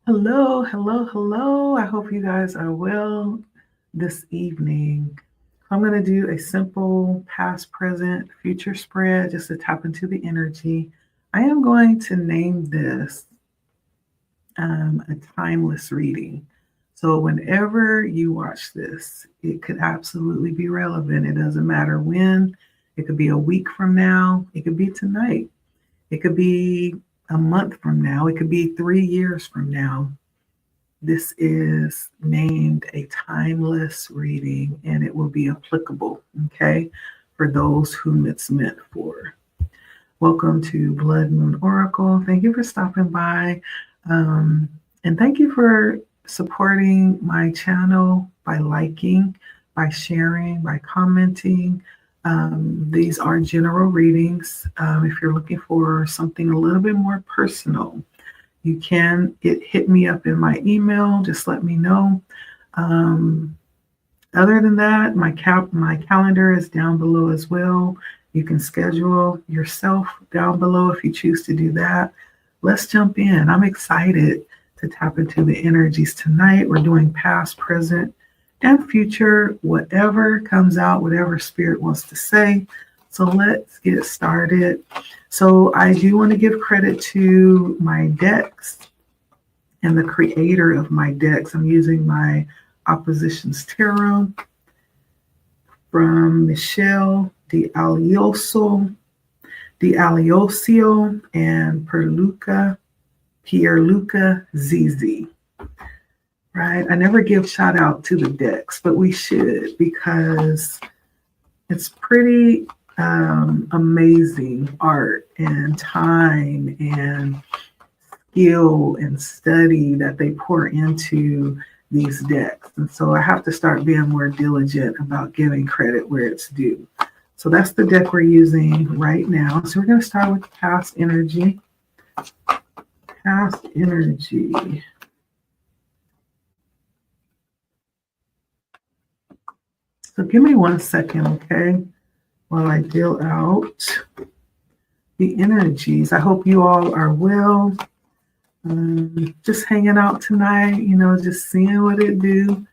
Hello, hello, hello. I hope you guys are well this evening. I'm going to do a simple past, present, future spread just to tap into the energy. I am going to name this a timeless reading. So, whenever you watch this, it could absolutely be relevant. It doesn't matter when, it could be a week from now, it could be tonight, it could be a month from now, it could be 3 years from now. This is named a timeless reading and it will be applicable, okay, for those whom it's meant for. Welcome to Blood Moon Oracle. Thank you for stopping by. And thank you for supporting my channel by liking, by sharing, by commenting. These are general readings. If you're looking for something a little bit more personal, you can hit me up in my email. Just let me know. Other than that, my calendar is down below as well. You can schedule yourself down below if you choose to do that. Let's jump in. I'm excited to tap into the energies tonight. We're doing past, present, and future, whatever comes out, whatever spirit wants to say. So let's get started. So I do want to give credit to my decks and the creator of my decks. I'm using my Oppositions Tarot from Michelle D'Aliosio and Pierluca Zizi. Right? I never give shout out to the decks, but we should because it's pretty amazing art and time and skill and study that they pour into these decks. And so I have to start being more diligent about giving credit where it's due. So that's the deck we're using right now. So we're going to start with past energy. Past energy. So give me 1 second, okay, while I deal out the energies. I hope you all are well. Just hanging out tonight, just seeing what it do.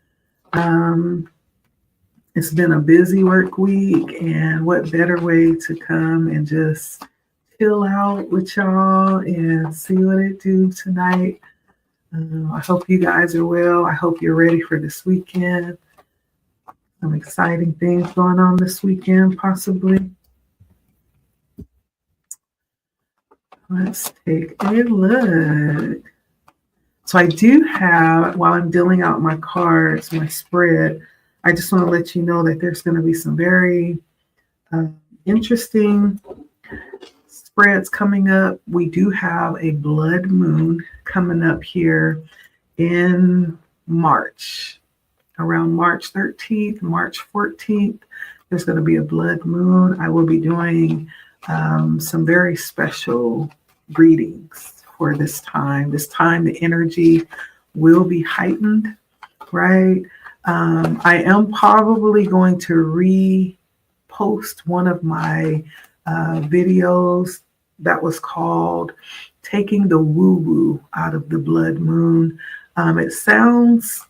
It's been a busy work week, and what better way to come and just chill out with y'all and see what it do tonight. I hope you guys are well. I hope you're ready for this weekend. Some exciting things going on this weekend, possibly. Let's take a look. So I do have, while I'm dealing out my cards, my spread, I just want to let you know that there's going to be some very interesting spreads coming up. We do have a blood moon coming up here in March, around March 13th, March 14th. There's going to be a blood moon. I will be doing some very special readings for this time. This time, the energy will be heightened, right? I am probably going to repost one of my videos that was called Taking the Woo-Woo Out of the Blood Moon. It sounds,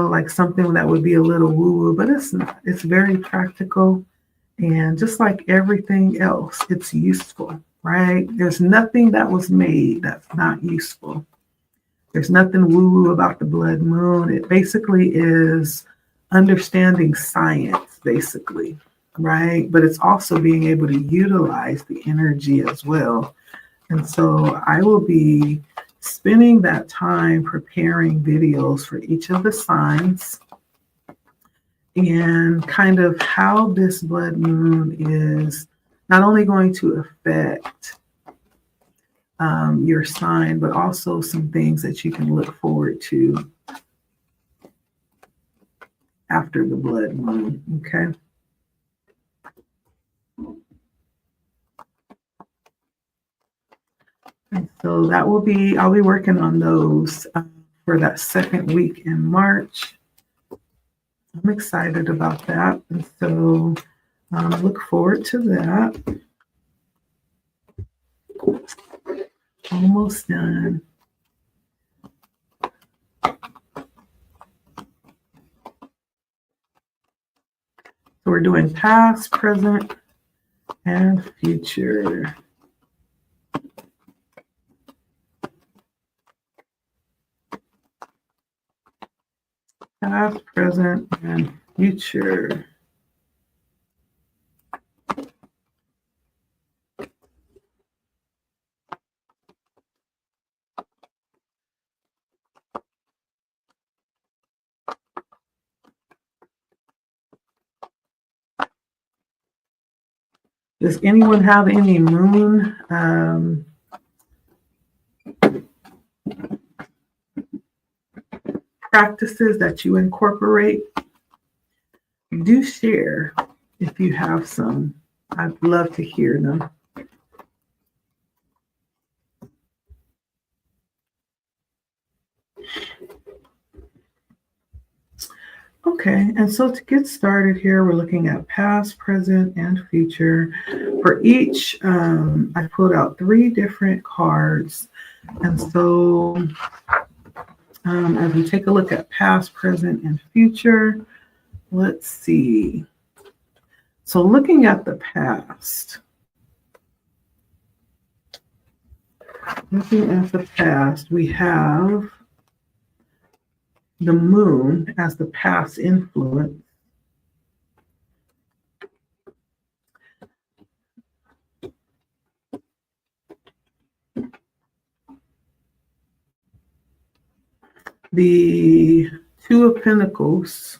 like something that would be a little woo-woo, but it's not. It's very practical. And just like everything else, it's useful, right? There's nothing that was made that's not useful. There's nothing woo-woo about the blood moon. It basically is understanding science, basically, right? But it's also being able to utilize the energy as well. And so I will be spending that time preparing videos for each of the signs and kind of how this blood moon is not only going to affect your sign, but also some things that you can look forward to after the blood moon, okay? And so that will be, I'll be working on those for that second week in March. I'm excited about that. And so look forward to that. Almost done. So we're doing past, present, and future. Past, present, and future. Does anyone have any moon practices that you incorporate? Do share if you have some. I'd love to hear them. Okay, and so to get started here, we're looking at past, present, and future. For each, I pulled out 3 different cards. And so as we take a look at past, present, and future, let's see. So looking at the past, we have the moon as the past influence. The Two of Pentacles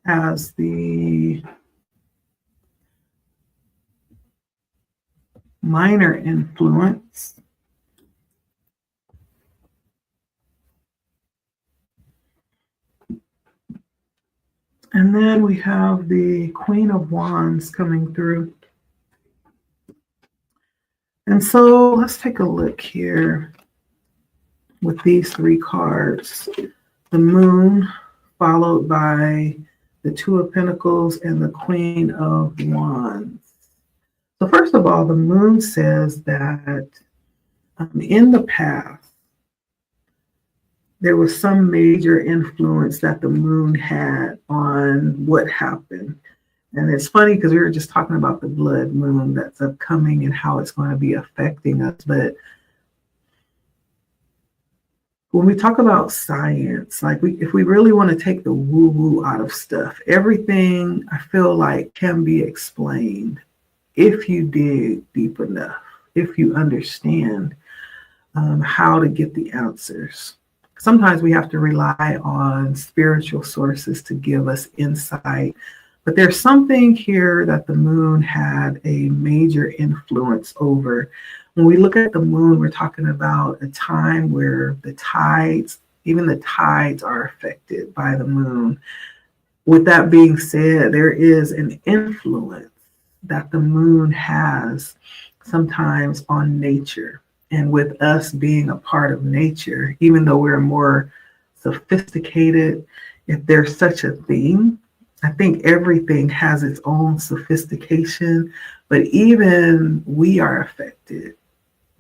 as the minor influence. And then we have the Queen of Wands coming through. And so let's take a look here with these 3 cards. The Moon, followed by the Two of Pentacles and the Queen of Wands. So first of all, the Moon says that in the past, there was some major influence that the moon had on what happened. And it's funny because we were just talking about the blood moon that's upcoming and how it's going to be affecting us. But when we talk about science, like if we really want to take the woo-woo out of stuff, everything I feel like can be explained if you dig deep enough, if you understand how to get the answers. Sometimes we have to rely on spiritual sources to give us insight, but there's something here that the moon had a major influence over. When we look at the moon, we're talking about a time where the tides, even the tides are affected by the moon. With that being said, there is an influence that the moon has sometimes on nature. And with us being a part of nature, even though we're more sophisticated, if there's such a thing, I think everything has its own sophistication, but even we are affected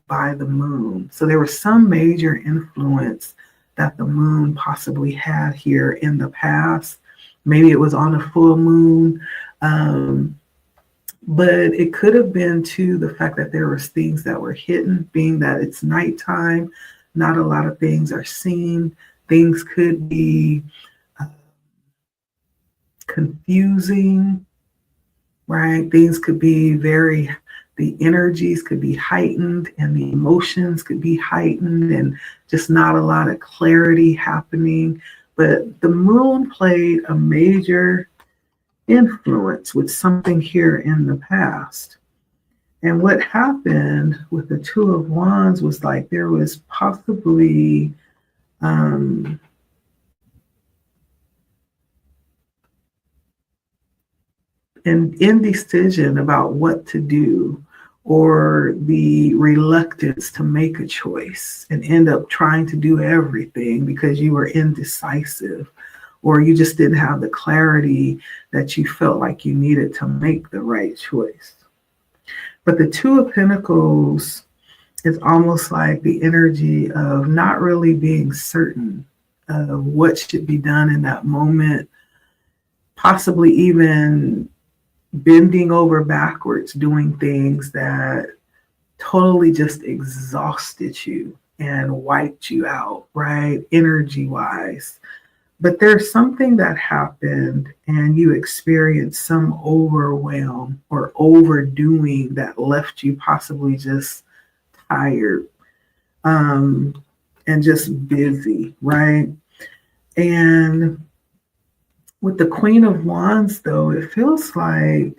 by the moon. So there was some major influence that the moon possibly had here in the past. Maybe it was on a full moon. But it could have been to the fact that there was things that were hidden, being that it's nighttime, not a lot of things are seen. Things could be confusing, right? Things could be the energies could be heightened and the emotions could be heightened and just not a lot of clarity happening. But the moon played a major influence with something here in the past. And what happened with the Two of Wands was like there was possibly an indecision about what to do, or the reluctance to make a choice and end up trying to do everything because you were indecisive, or you just didn't have the clarity that you felt like you needed to make the right choice. But the Two of Pentacles is almost like the energy of not really being certain of what should be done in that moment, possibly even bending over backwards, doing things that totally just exhausted you and wiped you out, right? Energy wise. But there's something that happened and you experienced some overwhelm or overdoing that left you possibly just tired, and just busy, right? And with the Queen of Wands, though, it feels like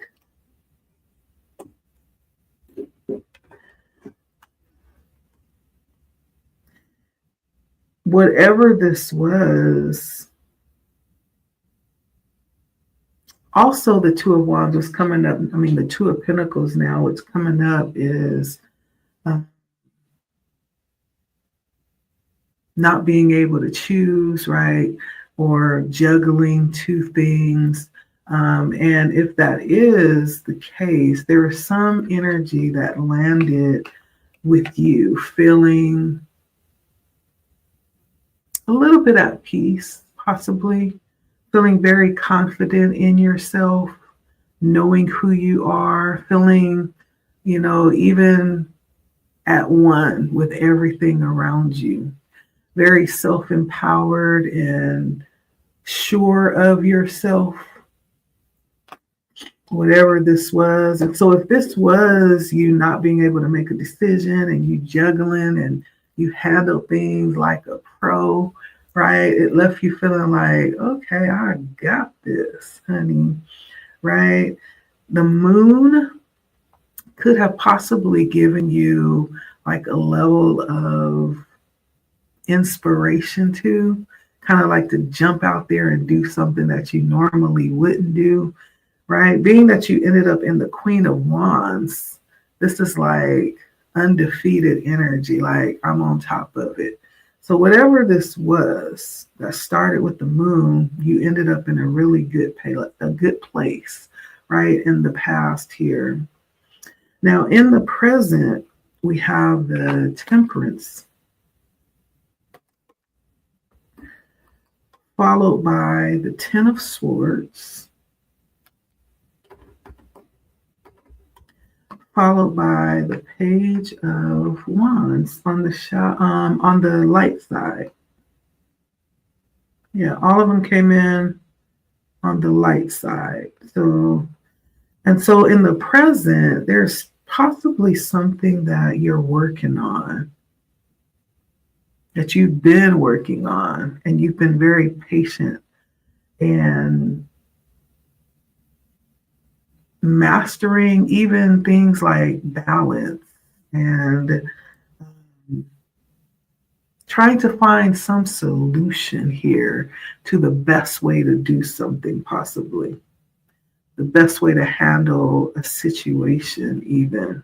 whatever this was, also the Two of Wands was coming up. I mean, the Two of Pentacles now, what's coming up is uh, not being able to choose, right? Or juggling two things. And if that is the case, there is some energy that landed with you feeling a little bit at peace, possibly feeling very confident in yourself, knowing who you are, feeling, even at one with everything around you, very self empowered and sure of yourself, whatever this was. And so, if this was you not being able to make a decision and you juggling and you handle things like a pro, right? It left you feeling like, okay, I got this, honey, right? The moon could have possibly given you like a level of inspiration to kind of like to jump out there and do something that you normally wouldn't do, right? Being that you ended up in the Queen of Wands, this is like undefeated energy, like I'm on top of it. So whatever this was that started with the moon, you ended up in a really good place, right? In the past here. Now in the present, we have the Temperance, followed by the Ten of Swords, followed by the Page of Wands on the light side. Yeah, all of them came in on the light side. So in the present, there's possibly something that you're working on, that you've been working on, and you've been very patient and mastering even things like balance and trying to find some solution here to the best way to do something, possibly the best way to handle a situation, even.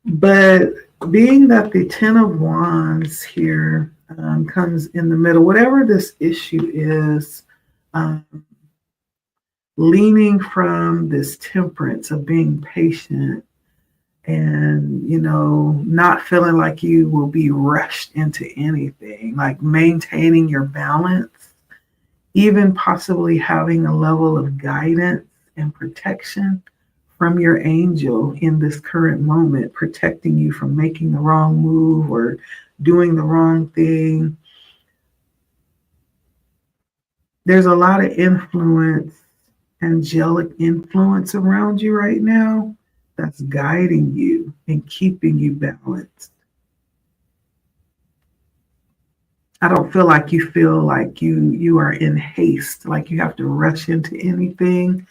But being that the Ten of Wands here comes in the middle, whatever this issue is, um, leaning from this temperance of being patient and, not feeling like you will be rushed into anything, like maintaining your balance, even possibly having a level of guidance and protection from your angel in this current moment, protecting you from making the wrong move or doing the wrong thing. There's a lot of influence, angelic influence around you right now that's guiding you and keeping you balanced. I don't feel like you are in haste, like you have to rush into anything.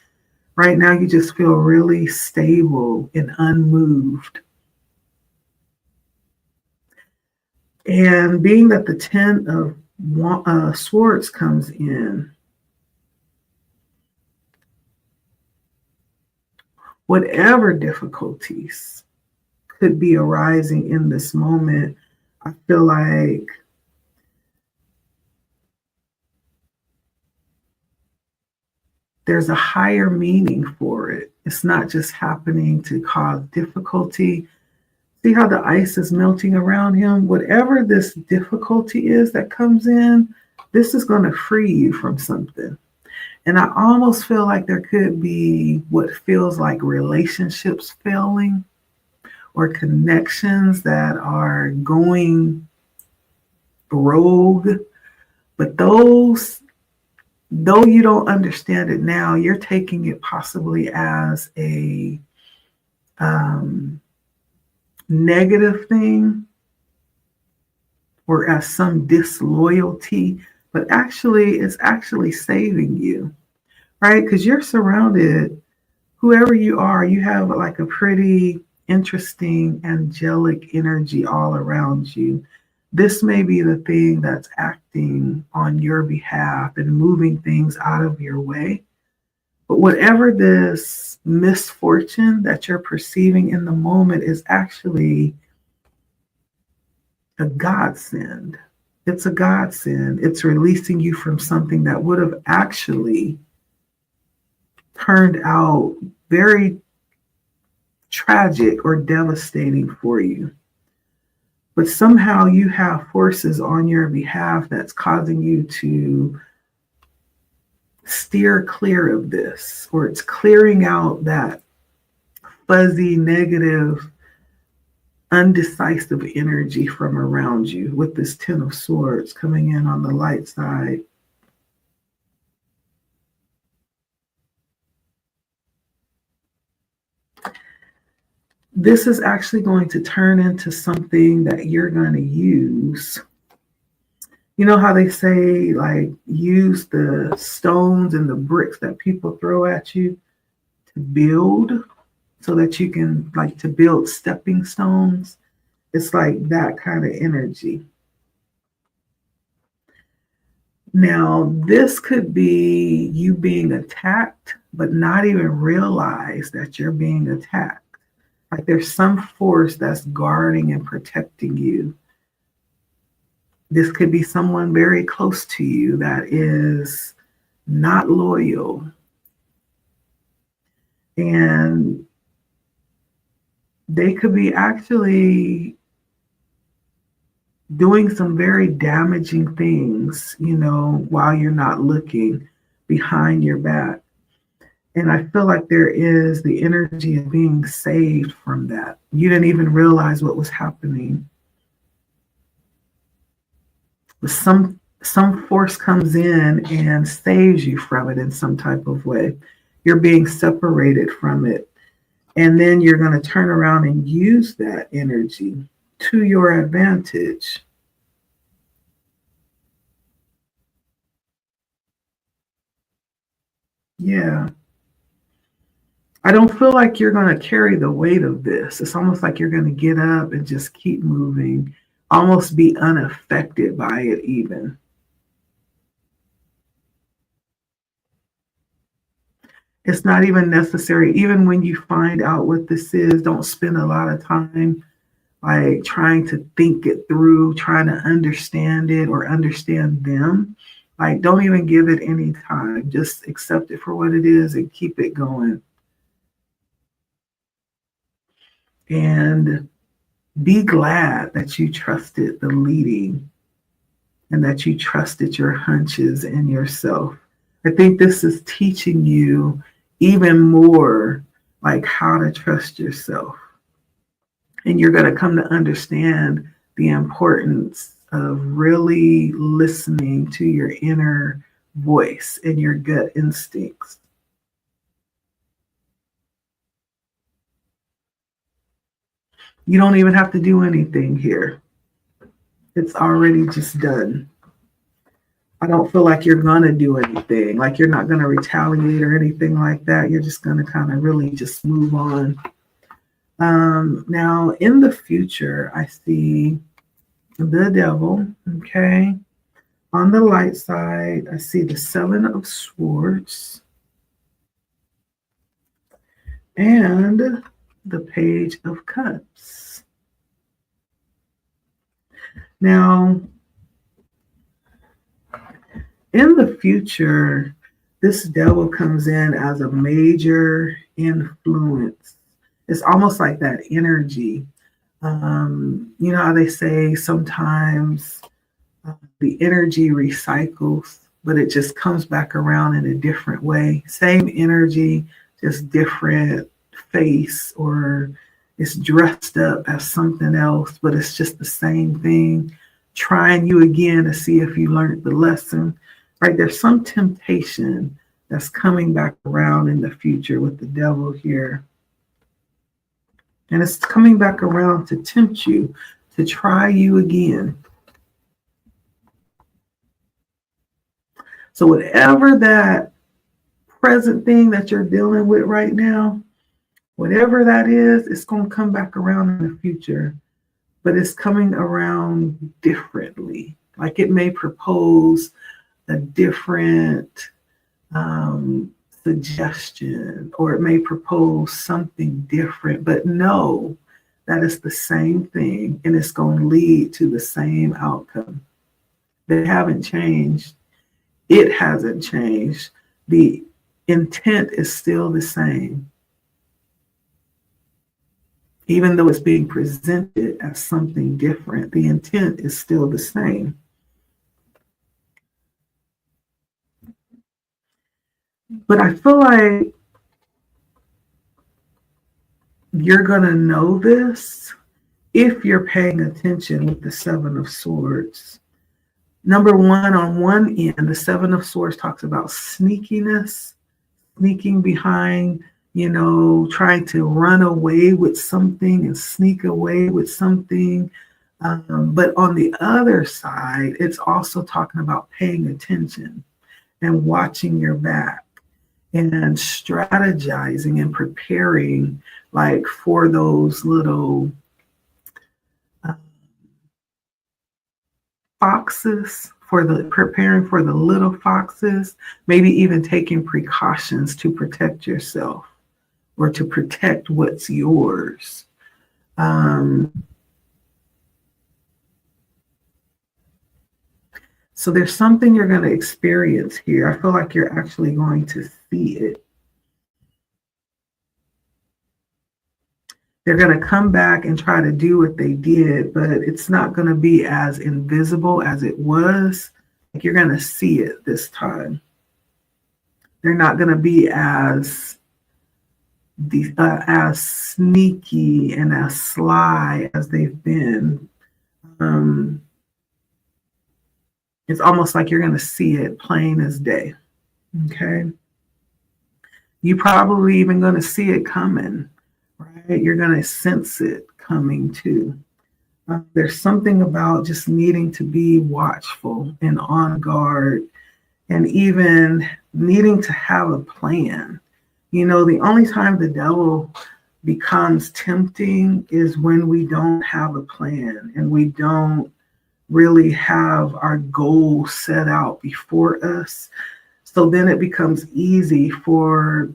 Right now, you just feel really stable and unmoved. And being that the Ten of Swords comes in, whatever difficulties could be arising in this moment, I feel like there's a higher meaning for it. It's not just happening to cause difficulty. See how the ice is melting around him? Whatever this difficulty is that comes in, this is going to free you from something. And I almost feel like there could be what feels like relationships failing or connections that are going rogue. But those, though you don't understand it now, you're taking it possibly as a negative thing or as some disloyalty, but actually it's actually saving you, right? Because you're surrounded, whoever you are, you have like a pretty interesting angelic energy all around you. This may be the thing that's acting on your behalf and moving things out of your way. But whatever this misfortune that you're perceiving in the moment is actually a godsend. It's a godsend. It's releasing you from something that would have actually turned out very tragic or devastating for you. But somehow you have forces on your behalf that's causing you to steer clear of this, or it's clearing out that fuzzy, negative, undecisive energy from around you with this Ten of Swords coming in on the light side. This is actually going to turn into something that you're going to use. You know how they say, like, use the stones and the bricks that people throw at you to build so that you can, like, to build stepping stones. It's like that kind of energy. Now, this could be you being attacked, but not even realize that you're being attacked. Like there's some force that's guarding and protecting you. This could be someone very close to you that is not loyal. And they could be actually doing some very damaging things, you know, while you're not looking behind your back. And I feel like there is the energy of being saved from that. You didn't even realize what was happening. But some force comes in and saves you from it in some type of way. You're being separated from it. And then you're going to turn around and use that energy to your advantage. Yeah. I don't feel like you're going to carry the weight of this. It's almost like you're going to get up and just keep moving, almost be unaffected by it even. It's not even necessary. Even when you find out what this is, don't spend a lot of time like trying to think it through, trying to understand it or understand them. Like, don't even give it any time. Just accept it for what it is and keep it going. And be glad that you trusted the leading and that you trusted your hunches and yourself. I think this is teaching you even more like how to trust yourself. And you're going to come to understand the importance of really listening to your inner voice and your gut instincts. You don't even have to do anything here. It's already just done. I don't feel like you're going to do anything, like you're not going to retaliate or anything like that. You're just going to kind of really just move on. Now, in the future, I see the devil, okay? On the light side, I see the Seven of Swords and the Page of Cups. Now, in the future, this devil comes in as a major influence. It's almost like that energy. You know how they say sometimes the energy recycles, but it just comes back around in a different way. Same energy, just different face, or it's dressed up as something else, but it's just the same thing, trying you again to see if you learned the lesson. Right? There's some temptation that's coming back around in the future with the devil here. And it's coming back around to tempt you, to try you again. So whatever that present thing that you're dealing with right now, whatever that is, it's going to come back around in the future, but it's coming around differently. Like it may propose a different suggestion, or it may propose something different, but know that it's the same thing and it's going to lead to the same outcome. They haven't changed. It hasn't changed. The intent is still the same. Even though it's being presented as something different, the intent is still the same. But I feel like you're going to know this if you're paying attention with the Seven of Swords. Number one, on one end, the Seven of Swords talks about sneakiness, sneaking behind, trying to run away with something and sneak away with something. But on the other side, it's also talking about paying attention and watching your back and strategizing and preparing, like for those little foxes, preparing for the little foxes, maybe even taking precautions to protect yourself or to protect what's yours. So there's something you're going to experience here. I feel like you're actually going to see it. They're going to come back and try to do what they did, but it's not going to be as invisible as it was. Like you're going to see it this time. They're not going to be as sneaky and as sly as they've been. It's almost like you're going to see it plain as day. Okay. You probably even going to see it coming, right? You're going to sense it coming too. There's something about just needing to be watchful and on guard, and even needing to have a plan. The only time the devil becomes tempting is when we don't have a plan and we don't really have our goal set out before us. So then it becomes easy for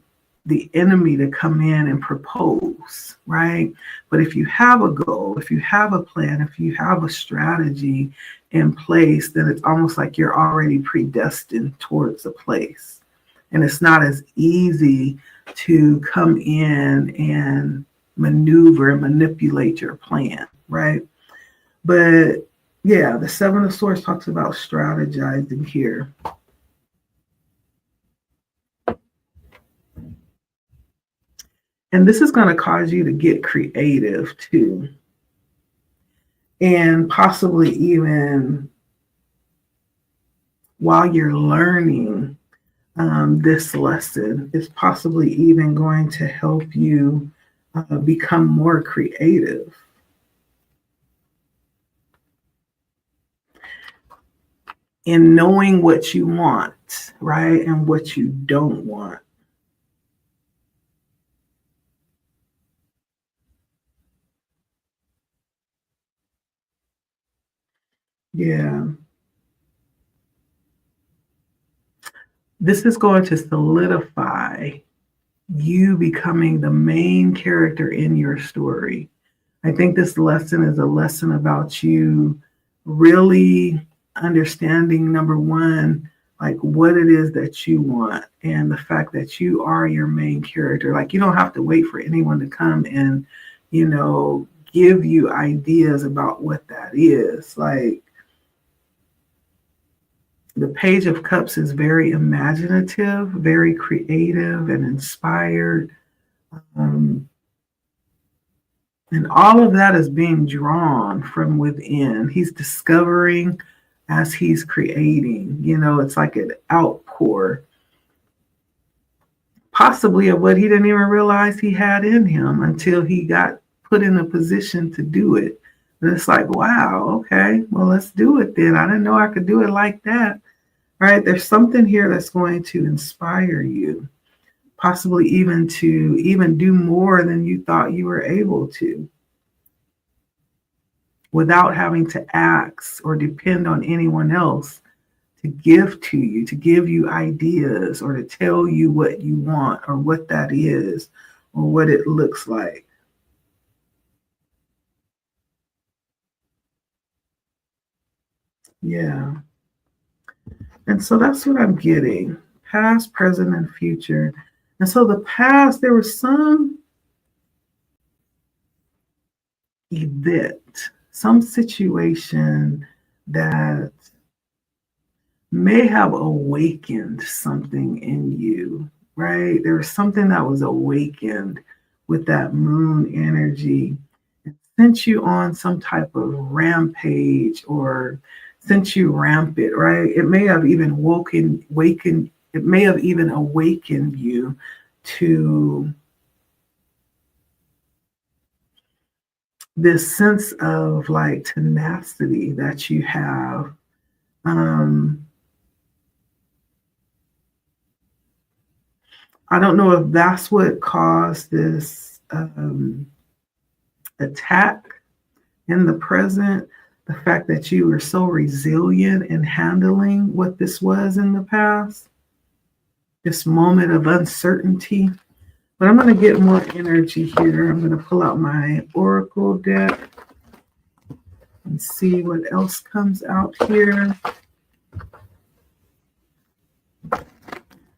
the enemy to come in and propose, right? But if you have a goal, if you have a plan, if you have a strategy in place, then it's almost like you're already predestined towards a place. And it's not as easy to come in and maneuver and manipulate your plan, right? But yeah, the Seven of Swords talks about strategizing here. And this is going to cause you to get creative too. And possibly even while you're learning this lesson, it's possibly even going to help you become more creative. In knowing what you want, right? And what you don't want. Yeah. This is going to solidify you becoming the main character in your story. I think this lesson is a lesson about you really understanding, number one, like what it is that you want and the fact that you are your main character. Like you don't have to wait for anyone to come and, give you ideas about what that is. Like the Page of Cups is very imaginative, very creative and inspired. Um, and all of that is being drawn from within. He's discovering as he's creating, it's like an outpour, possibly of what he didn't even realize he had in him until he got put in a position to do it. And it's like, wow, okay, well, let's do it then. I didn't know I could do it like that, right? There's something here that's going to inspire you, possibly even to even do more than you thought you were able to, without having to ask or depend on anyone else to give you ideas or to tell you what you want or what that is or what it looks like. Yeah. And so that's what I'm getting. Past, present, and future. And so the past, there was some event, some situation that may have awakened something in you, right? There was something that was awakened with that moon energy. It sent you on some type of rampage or sent you rampant, right? It may have even it may have even awakened you to this sense of like tenacity that you have. I don't know if that's what caused this attack in the present, the fact that you were so resilient in handling what this was in the past, this moment of uncertainty. But I'm going to get more energy here. I'm going to pull out my Oracle deck and see what else comes out here.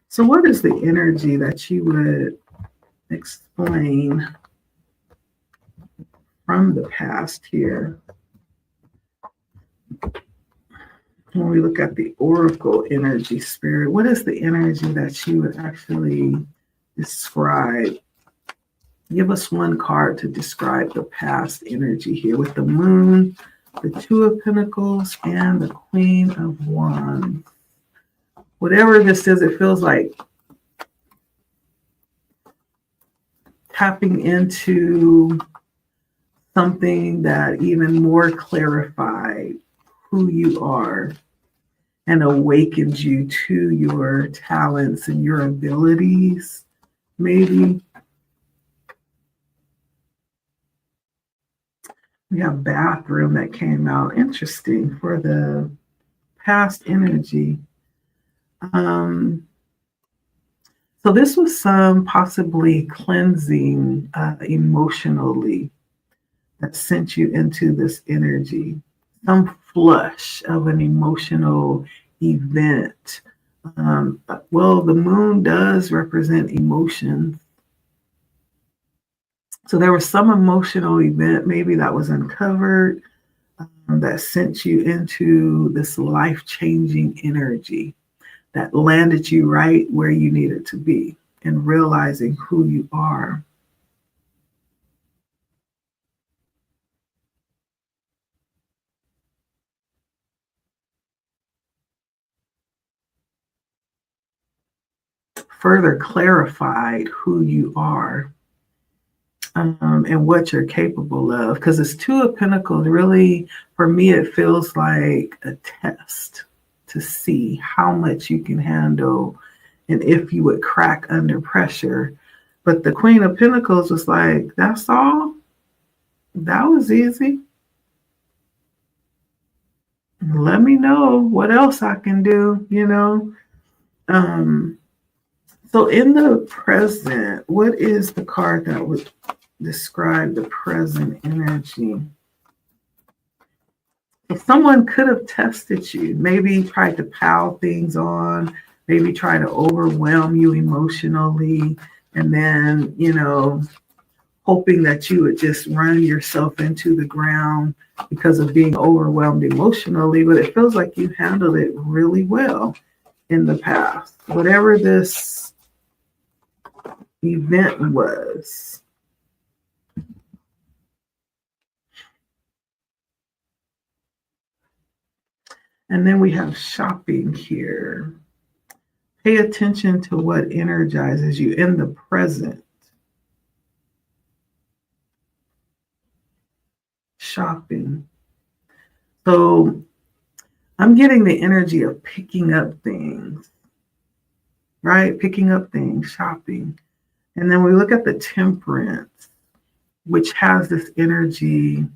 So what is the energy that you would explain from the past here? When we look at the Oracle energy, Spirit, what is the energy that you would actually describe? Give us one card to describe the past energy here with the Moon, the Two of Pentacles, and the Queen of Wands. Whatever this is, it feels like tapping into something that even more clarified who you are and awakens you to your talents and your abilities, maybe. We have bathroom that came out. Interesting for the past energy. So this was some possibly cleansing emotionally that sent you into this energy. Some flush of an emotional event. Well, the moon does represent emotions. So there was some emotional event maybe that was uncovered that sent you into this life-changing energy that landed you right where you needed to be and realizing who you are. Further clarified who you are and what you're capable of. Because it's Two of Pentacles, really, for me, it feels like a test to see how much you can handle and if you would crack under pressure. But the Queen of Pentacles was like, that's all? That was easy. Let me know what else I can do, So in the present, what is the card that would describe the present energy? So someone could have tested you, maybe tried to pile things on, maybe try to overwhelm you emotionally, and then, hoping that you would just run yourself into the ground because of being overwhelmed emotionally. But it feels like you handled it really well in the past. Whatever this event was. And then we have shopping here. Pay attention to what energizes you in the present. Shopping. So I'm getting the energy of picking up things, right? Picking up things, shopping. And then we look at the temperance, which has this energy,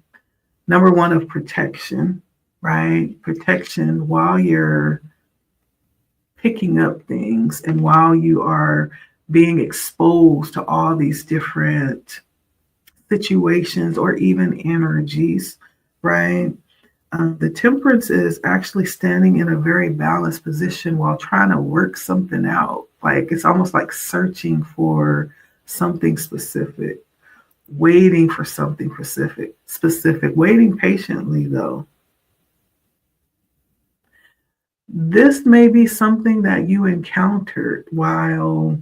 number one, of protection, right? Protection while you're picking up things and while you are being exposed to all these different situations or even energies, right? The temperance is actually standing in a very balanced position while trying to work something out. Like it's almost like searching for something specific, waiting for something specific, waiting patiently though. This may be something that you encountered while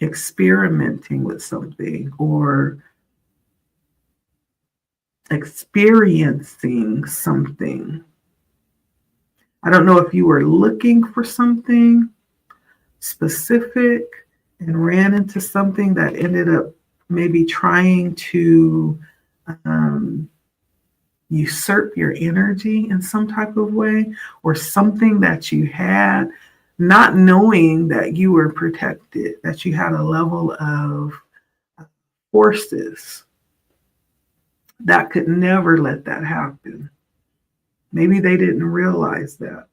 experimenting with something or experiencing something. I don't know if you were looking for something specific and ran into something that ended up maybe trying to usurp your energy in some type of way, or something that you had, not knowing that you were protected, that you had a level of forces that could never let that happen. Maybe they didn't realize that.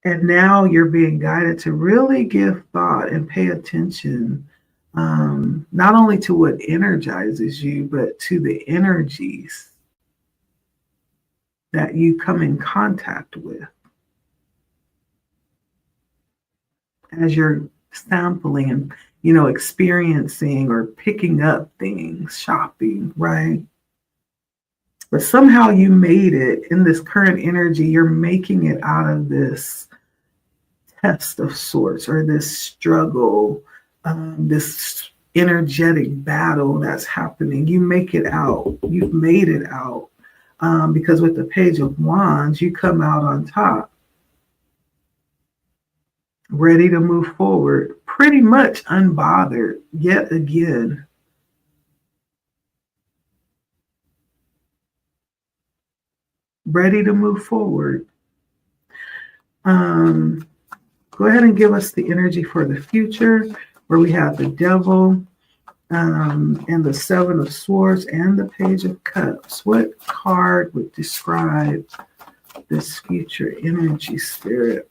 And now you're being guided to really give thought and pay attention, not only to what energizes you, but to the energies that you come in contact with as you're sampling and, experiencing or picking up things, shopping, right? But somehow you made it in this current energy, you're making it out of this test of sorts or this struggle, this energetic battle that's happening. You make it out. You've made it out. Because with the Page of Wands, you come out on top, ready to move forward, pretty much unbothered yet again. Ready to move forward. Go ahead and give us the energy for the future, where we have the Devil and the Seven of Swords and the Page of Cups. What card would describe this future energy, Spirit?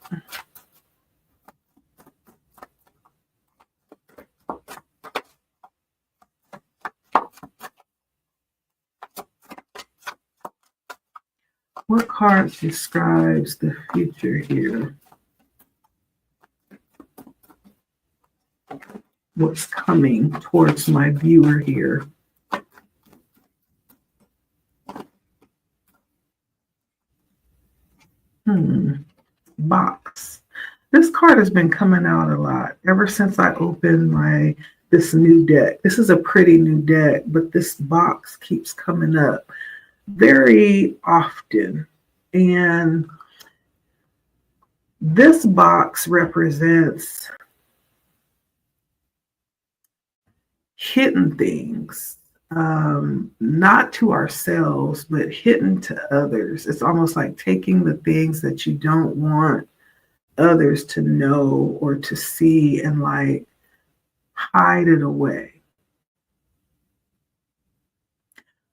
What card describes the future here? What's coming towards my viewer here? Box. This card has been coming out a lot ever since I opened this new deck. This is a pretty new deck, but this box keeps coming up very often. And this box represents hidden things, not to ourselves, but hidden to others. It's almost like taking the things that you don't want others to know or to see and like hide it away.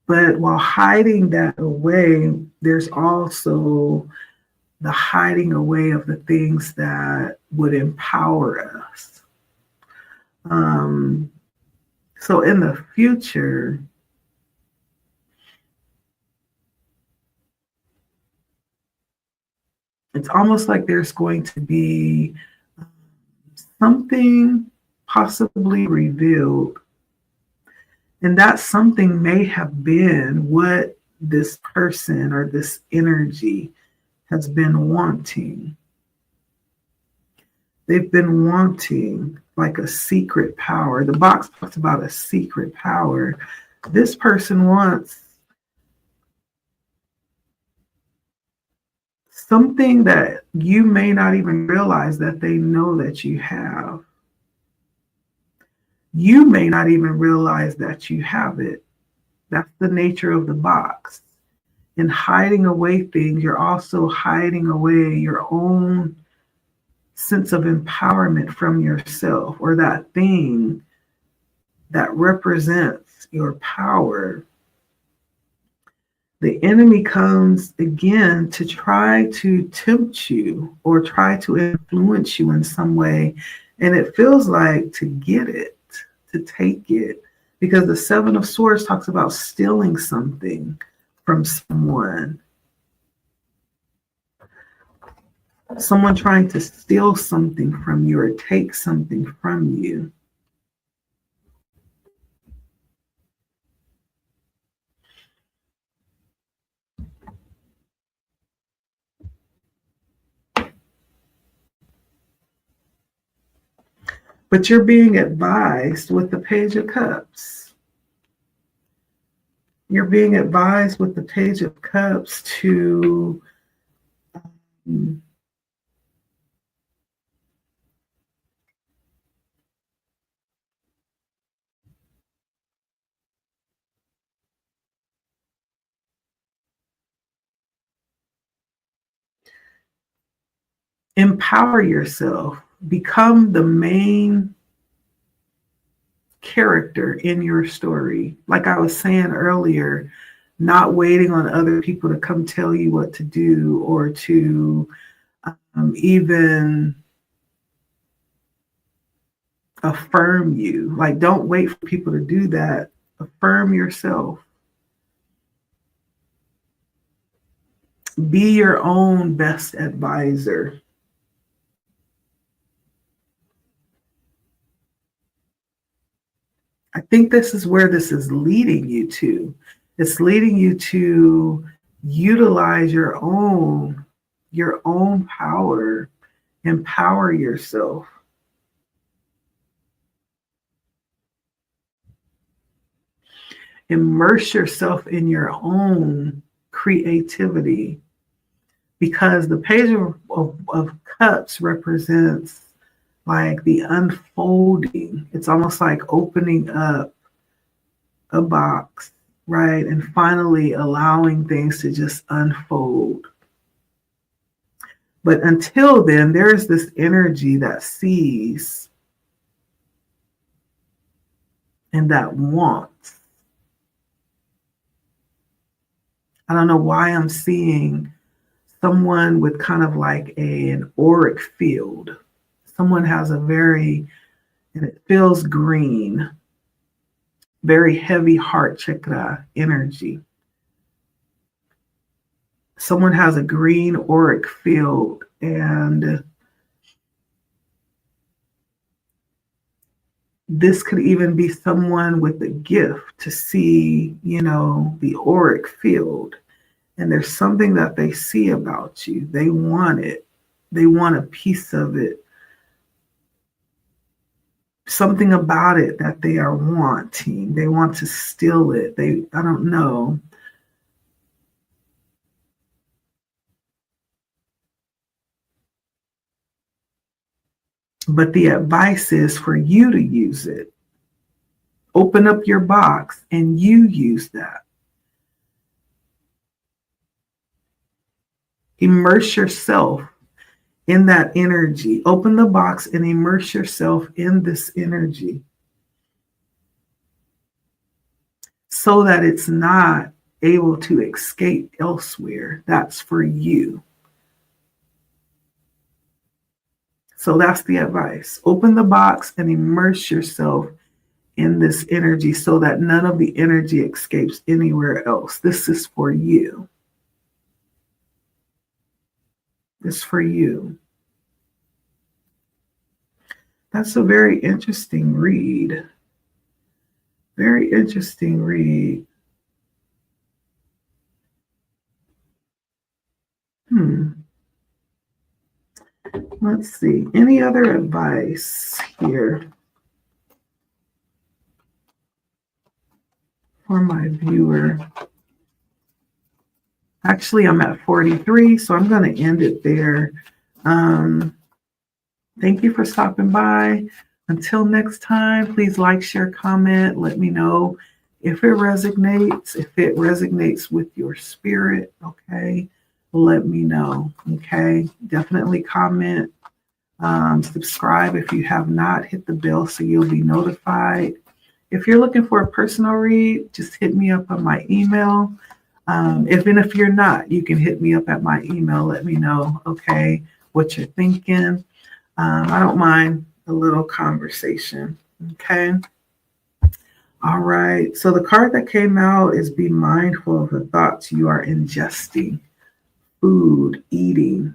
But while hiding that away, there's also the hiding away of the things that would empower us. So in the future, it's almost like there's going to be something possibly revealed. And that something may have been what this person or this energy has been wanting. They've been wanting like a secret power. The box talks about a secret power. This person wants something that you may not even realize that they know that you have. You may not even realize that you have it. That's the nature of the box. In hiding away things, you're also hiding away your own sense of empowerment from yourself, or that thing that represents your power. The enemy comes again to try to tempt you or try to influence you in some way. And it feels like to get it, to take it, because the Seven of Swords talks about stealing something from someone. Someone trying to steal something from you or take something from you. But you're being advised with the Page of Cups. You're being advised with the Page of Cups to empower yourself, become the main character in your story. Like I was saying earlier, not waiting on other people to come tell you what to do or to even affirm you. Like, don't wait for people to do that. Affirm yourself. Be your own best advisor. I think this is where this is leading you to. It's leading you to utilize your own power, empower yourself. Immerse yourself in your own creativity, because the Page of Cups represents like the unfolding. It's almost like opening up a box, right? And finally allowing things to just unfold. But until then, there's this energy that sees and that wants. I don't know why I'm seeing someone with kind of like an auric field. Someone has and it feels green, very heavy heart chakra energy. Someone has a green auric field, and this could even be someone with a gift to see, the auric field. And there's something that they see about you. They want it. They want a piece of it. Something about it that they are wanting. They want to steal it. I don't know. But the advice is for you to use it. Open up your box and you use that. Immerse yourself in that energy. Open the box and immerse yourself in this energy so that it's not able to escape elsewhere. That's for you. So that's the advice. Open the box and immerse yourself in this energy so that none of the energy escapes anywhere else. This is for you. It's for you. That's a very interesting read. Very interesting read. Let's see. Any other advice here for my viewer? Actually, I'm at 43, so I'm going to end it there. Thank you for stopping by. Until next time, please like, share, comment. Let me know if it resonates with your spirit. Okay. Let me know. Okay. Definitely comment. Subscribe if you have not. Hit the bell so you'll be notified. If you're looking for a personal read, just hit me up on my email. Even if you're not, you can hit me up at my email. Let me know, okay, what you're thinking. I don't mind a little conversation, okay? All right, so the card that came out is be mindful of the thoughts you are ingesting, food, eating.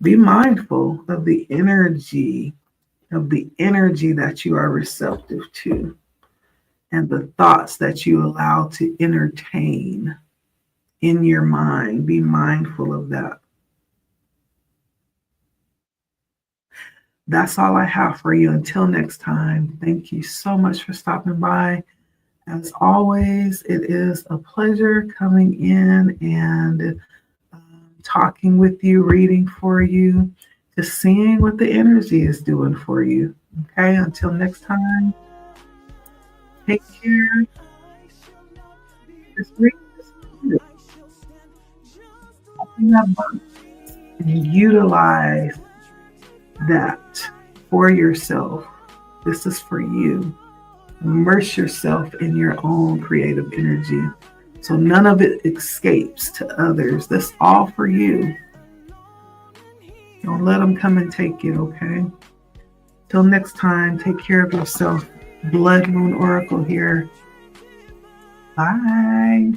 Be mindful of the energy that you are receptive to and the thoughts that you allow to entertain in your mind. Be mindful of that. That's all I have for you. Until next time, thank you so much for stopping by. As always, it is a pleasure coming in and talking with you, reading for you, just seeing what the energy is doing for you. Okay, until next time, take care. Just read this. Open that book and utilize that for yourself. This is for you. Immerse yourself in your own creative energy so none of it escapes to others. That's all for you. Don't let them come and take it, okay? Till next time, take care of yourself. Blood Moon Oracle here. Bye.